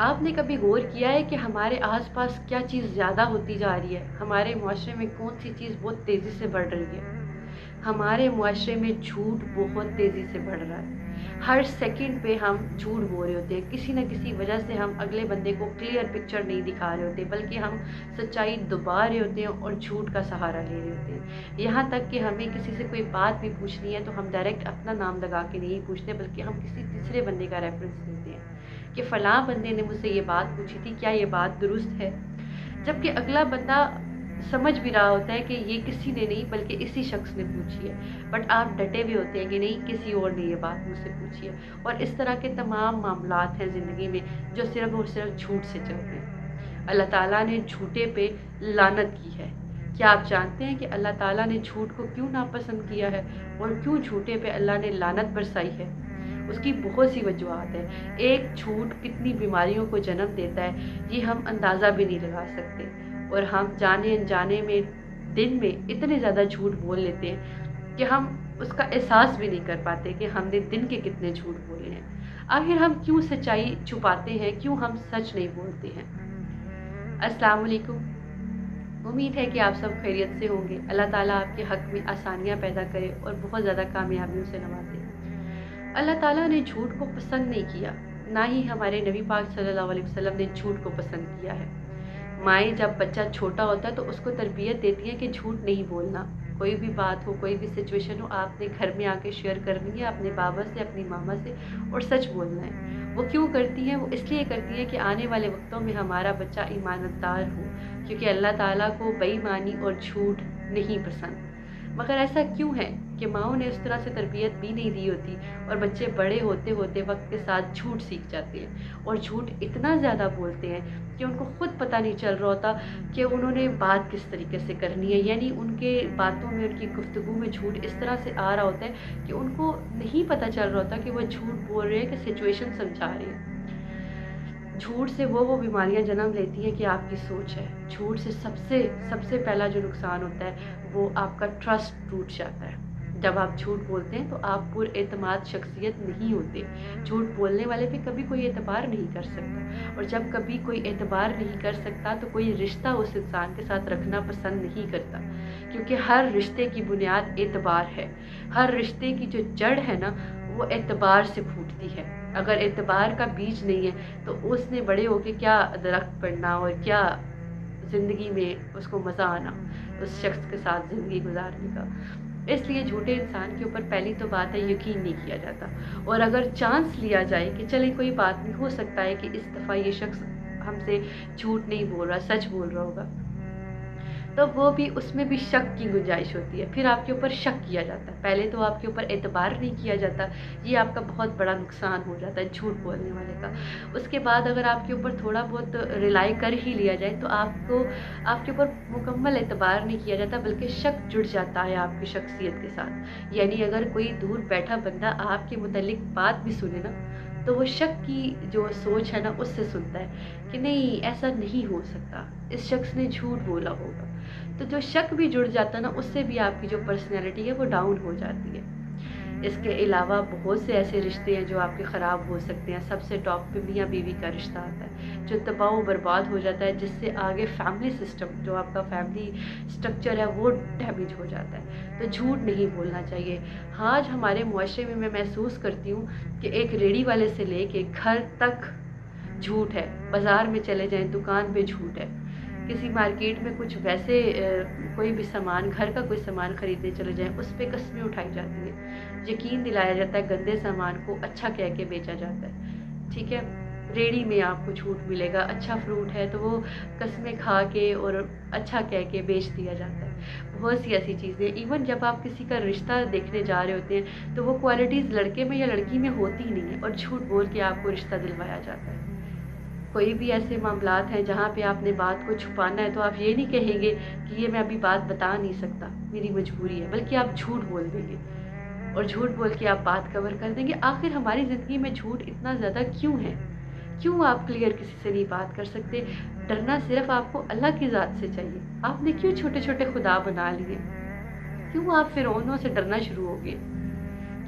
آپ نے کبھی غور کیا ہے کہ ہمارے آس پاس کیا چیز زیادہ ہوتی جا رہی ہے؟ ہمارے معاشرے میں کون سی چیز بہت تیزی سے بڑھ رہی ہے؟ ہمارے معاشرے میں جھوٹ بہت تیزی سے بڑھ رہا ہے۔ ہر سیکنڈ پہ ہم جھوٹ بول رہے ہوتے ہیں، کسی نہ کسی وجہ سے ہم اگلے بندے کو کلیئر پکچر نہیں دکھا رہے ہوتے، بلکہ ہم سچائی دبا رہے ہوتے ہیں اور جھوٹ کا سہارا لے رہے ہوتے ہیں۔ یہاں تک کہ ہمیں کسی سے کوئی بات بھی پوچھنی ہے تو ہم ڈائریکٹ اپنا نام لگا کے نہیں پوچھتے، بلکہ ہم کسی تیسرے بندے کا ریفرنس دیتے ہیں کہ فلاں بندے نے مجھ سے یہ بات پوچھی تھی، کیا یہ بات درست ہے؟ جبکہ اگلا بندہ سمجھ بھی رہا ہوتا ہے کہ یہ کسی نے نہیں بلکہ اسی شخص نے پوچھی ہے، بٹ آپ ڈٹے ہوئے ہوتے ہیں کہ نہیں، کسی اور نے یہ بات مجھ سے پوچھی ہے۔ اور اس طرح کے تمام معاملات ہیں زندگی میں جو صرف اور صرف جھوٹ سے چل رہے ہیں۔ اللہ تعالیٰ نے جھوٹے پہ لعنت کی ہے۔ کیا آپ جانتے ہیں کہ اللہ تعالیٰ نے جھوٹ کو کیوں ناپسند کیا ہے اور کیوں جھوٹے پہ اللہ نے لعنت برسائی ہے؟ اس کی بہت سی وجوہات ہیں۔ ایک جھوٹ کتنی بیماریوں کو جنم دیتا ہے یہ ہم اندازہ بھی نہیں لگا سکتے، اور ہم جانے انجانے میں دن میں اتنے زیادہ جھوٹ بول لیتے ہیں کہ ہم اس کا احساس بھی نہیں کر پاتے کہ ہم نے دن کے کتنے جھوٹ بولے ہیں۔ آخر ہم کیوں سچائی چھپاتے ہیں، کیوں ہم سچ نہیں بولتے ہیں؟ السلام علیکم، امید ہے کہ آپ سب خیریت سے ہوں گے۔ اللہ تعالیٰ آپ کے حق میں آسانیاں پیدا کرے اور بہت زیادہ کامیابیوں سے نوازے۔ اللہ تعالیٰ نے جھوٹ کو پسند نہیں کیا، نہ ہی ہمارے نبی پاک صلی اللہ علیہ وسلم نے جھوٹ کو پسند کیا ہے۔ مائیں جب بچہ چھوٹا ہوتا ہے تو اس کو تربیت دیتی ہیں کہ جھوٹ نہیں بولنا۔ کوئی بھی بات ہو، کوئی بھی سچویشن ہو، آپ نے گھر میں آ کے شیئر کرنی ہے اپنے بابا سے، اپنی ماما سے، اور سچ بولنا ہے۔ وہ کیوں کرتی ہیں؟ وہ اس لیے کرتی ہیں کہ آنے والے وقتوں میں ہمارا بچہ ایماندار ہو، کیونکہ اللہ تعالیٰ کو بے ایمانی اور جھوٹ نہیں پسند۔ مگر ایسا کیوں ہے کہ ماؤں نے اس طرح سے تربیت بھی نہیں دی ہوتی اور بچے بڑے ہوتے ہوتے وقت کے ساتھ جھوٹ سیکھ جاتے ہیں اور جھوٹ اتنا زیادہ بولتے ہیں کہ ان کو خود پتہ نہیں چل رہا ہوتا کہ انہوں نے بات کس طریقے سے کرنی ہے۔ یعنی ان کے باتوں میں، ان کی گفتگو میں جھوٹ اس طرح سے آ رہا ہوتا ہے کہ ان کو نہیں پتہ چل رہا ہوتا کہ وہ جھوٹ بول رہے ہیں کہ سچویشن سمجھا رہے ہیں۔ جھوٹ سے وہ بیماریاں جنم لیتی ہیں کہ آپ کی سوچ ہے۔ جھوٹ سے سب سے پہلا جو نقصان ہوتا ہے وہ آپ کا ٹرسٹ ٹوٹ جاتا ہے۔ جب آپ جھوٹ بولتے ہیں تو آپ پر اعتماد شخصیت نہیں ہوتے۔ جھوٹ بولنے والے پہ کبھی کوئی اعتبار نہیں کر سکتا، اور جب کبھی کوئی اعتبار نہیں کر سکتا تو کوئی رشتہ اس انسان کے ساتھ رکھنا پسند نہیں کرتا، کیونکہ ہر رشتے کی بنیاد اعتبار ہے۔ ہر رشتے کی جو جڑ ہے نا، وہ اعتبار سے پھوٹتی ہے۔ اگر اعتبار کا بیج نہیں ہے تو اس نے بڑے ہو کے کیا درخت پڑنا اور کیا زندگی میں اس کو مزہ آنا اس شخص کے ساتھ زندگی گزارنے کا۔ اس لیے جھوٹے انسان کے اوپر پہلی تو بات ہے یقین نہیں کیا جاتا، اور اگر چانس لیا جائے کہ چلیں کوئی بات نہیں، ہو سکتا ہے کہ اس دفعہ یہ شخص ہم سے جھوٹ نہیں بول رہا، سچ بول رہا ہوگا، تو وہ بھی اس میں بھی شک کی گنجائش ہوتی ہے۔ پھر آپ کے اوپر شک کیا جاتا ہے، پہلے تو آپ کے اوپر اعتبار نہیں کیا جاتا، یہ آپ کا بہت بڑا نقصان ہو جاتا ہے جھوٹ بولنے والے کا۔ اس کے بعد اگر آپ کے اوپر تھوڑا بہت ریلائی کر ہی لیا جائے تو آپ کے اوپر مکمل اعتبار نہیں کیا جاتا، بلکہ شک جڑ جاتا ہے آپ کی شخصیت کے ساتھ۔ یعنی اگر کوئی دور بیٹھا بندہ آپ کے متعلق بات بھی سنے نا، تو وہ شک کی جو سوچ ہے نا اس سے سنتا ہے کہ نہیں، ایسا نہیں ہو سکتا، اس شخص نے جھوٹ بولا ہوگا۔ تو جو شک بھی جڑ جاتا ہے نا، اس سے بھی آپ کی جو پرسنالٹی ہے وہ ڈاؤن ہو جاتی ہے۔ اس کے علاوہ بہت سے ایسے رشتے ہیں جو آپ کے خراب ہو سکتے ہیں۔ سب سے ٹاپ پہ میاں بیوی کا رشتہ آتا ہے جو تباہ و برباد ہو جاتا ہے، جس سے آگے فیملی سسٹم، جو آپ کا فیملی سٹرکچر ہے، وہ ڈیمیج ہو جاتا ہے۔ تو جھوٹ نہیں بولنا چاہیے۔ آج ہمارے معاشرے میں محسوس کرتی ہوں کہ ایک ریڑھی والے سے لے کے گھر تک جھوٹ ہے۔ بازار میں چلے جائیں، دکان پہ جھوٹ ہے۔ کسی مارکیٹ میں کچھ ویسے کوئی بھی سامان، گھر کا کوئی سامان خریدنے چلے جائیں، اس پہ قسمیں اٹھائی جاتی ہیں، یقین دلایا جاتا ہے، گندے سامان کو اچھا کہہ کے بیچا جاتا ہے۔ ٹھیک ہے، ریڑھی میں آپ کو جھوٹ ملے گا، اچھا فروٹ ہے تو وہ قسمیں کھا کے اور اچھا کہہ کے بیچ دیا جاتا ہے۔ بہت سی ایسی چیزیں، ایون جب آپ کسی کا رشتہ دیکھنے جا رہے ہوتے ہیں تو وہ کوالٹیز لڑکے میں یا لڑکی میں ہوتی ہی نہیں ہے، اور جھوٹ بول کے آپ کو رشتہ دلوایا جاتا ہے۔ کوئی بھی ایسے معاملات ہیں جہاں پہ آپ نے بات کو چھپانا ہے تو آپ یہ نہیں کہیں گے کہ یہ میں ابھی بات بتا نہیں سکتا، میری مجبوری ہے، بلکہ آپ جھوٹ بول دیں گے، اور جھوٹ بول کے آپ بات کور کر دیں گے۔ آخر ہماری زندگی میں جھوٹ اتنا زیادہ کیوں ہے؟ کیوں آپ کلیئر کسی سے نہیں بات کر سکتے؟ ڈرنا صرف آپ کو اللہ کی ذات سے چاہیے۔ آپ نے کیوں چھوٹے چھوٹے خدا بنا لیے؟ کیوں آپ فرعونوں سے ڈرنا شروع ہو گئے؟